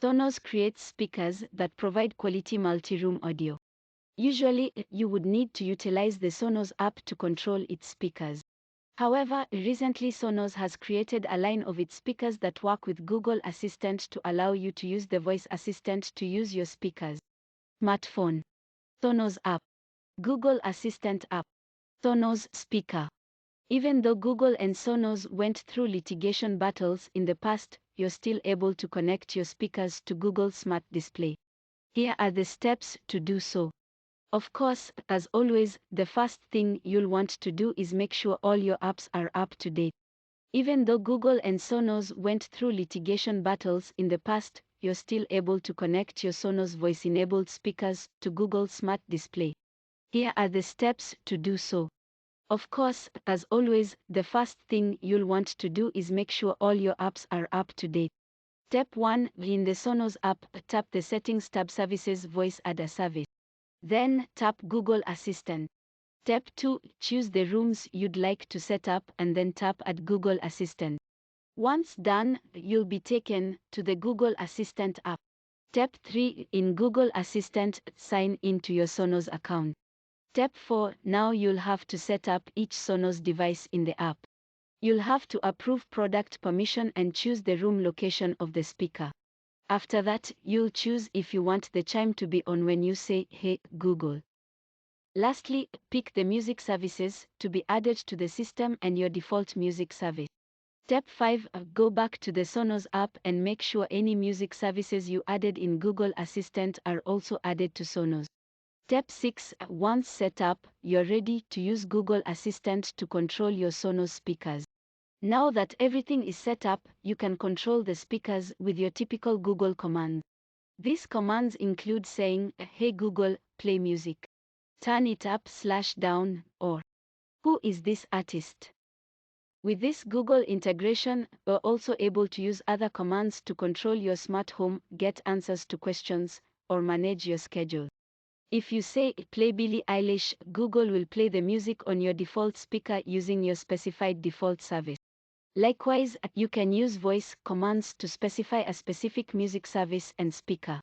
Sonos creates speakers that provide quality multi-room audio. Usually, you would need to utilize the Sonos app to control its speakers. However, recently Sonos has created a line of its speakers that work with Google Assistant to allow you to use the voice assistant to use your speakers. Smartphone. Sonos app. Google Assistant app. Sonos speaker. Even though Google and Sonos went through litigation battles in the past, you're still able to connect your speakers to Google Smart Display. Here are the steps to do so. Of course, as always, the first thing you'll want to do is make sure all your apps are up to date. Even though Google and Sonos went through litigation battles in the past, you're still able to connect your Sonos voice-enabled speakers to Google Smart Display. Here are the steps to do so. Of course, as always, the first thing you'll want to do is make sure all your apps are up to date. Step 1. In the Sonos app, tap the Settings tab Services Voice Add a Service. Then, tap Google Assistant. Step 2. Choose the rooms you'd like to set up and then tap Add Google Assistant. Once done, you'll be taken to the Google Assistant app. Step 3. In Google Assistant, sign in to your Sonos account. Step 4. Now you'll have to set up each Sonos device in the app. You'll have to approve product permission and choose the room location of the speaker. After that, you'll choose if you want the chime to be on when you say, "Hey, Google." Lastly, pick the music services to be added to the system and your default music service. Step 5. Go back to the Sonos app and make sure any music services you added in Google Assistant are also added to Sonos. Step 6. Once set up, you're ready to use Google Assistant to control your Sonos speakers. Now that everything is set up, you can control the speakers with your typical Google commands. These commands include saying, "Hey Google, play music," "Turn it up/down," or "Who is this artist?" With this Google integration, you're also able to use other commands to control your smart home, get answers to questions, or manage your schedule. If you say, "Play Billie Eilish," Google will play the music on your default speaker using your specified default service. Likewise, you can use voice commands to specify a specific music service and speaker.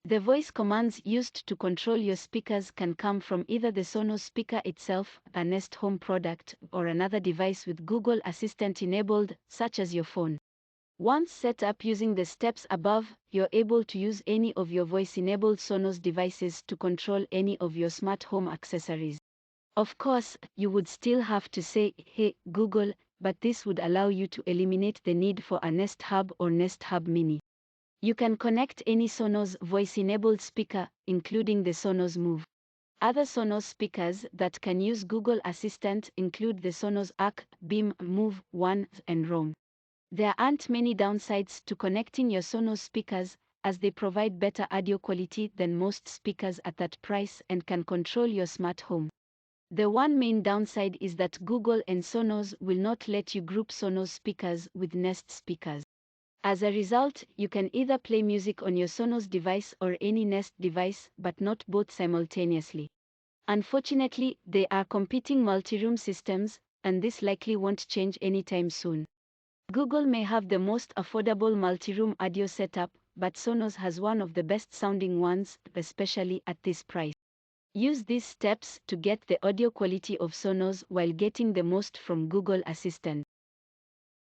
The voice commands used to control your speakers can come from either the Sonos speaker itself, a Nest Home product, or another device with Google Assistant enabled, such as your phone. Once set up using the steps above, you're able to use any of your voice-enabled Sonos devices to control any of your smart home accessories. Of course, you would still have to say, "Hey, Google," but this would allow you to eliminate the need for a Nest Hub or Nest Hub Mini. You can connect any Sonos voice-enabled speaker, including the Sonos Move. Other Sonos speakers that can use Google Assistant include the Sonos Arc, Beam, Move, One, and Roam. There aren't many downsides to connecting your Sonos speakers, as they provide better audio quality than most speakers at that price and can control your smart home. The one main downside is that Google and Sonos will not let you group Sonos speakers with Nest speakers. As a result, you can either play music on your Sonos device or any Nest device, but not both simultaneously. Unfortunately, they are competing multi-room systems, and this likely won't change anytime soon. Google may have the most affordable multi-room audio setup, but Sonos has one of the best sounding ones, especially at this price. Use these steps to get the audio quality of Sonos while getting the most from Google Assistant.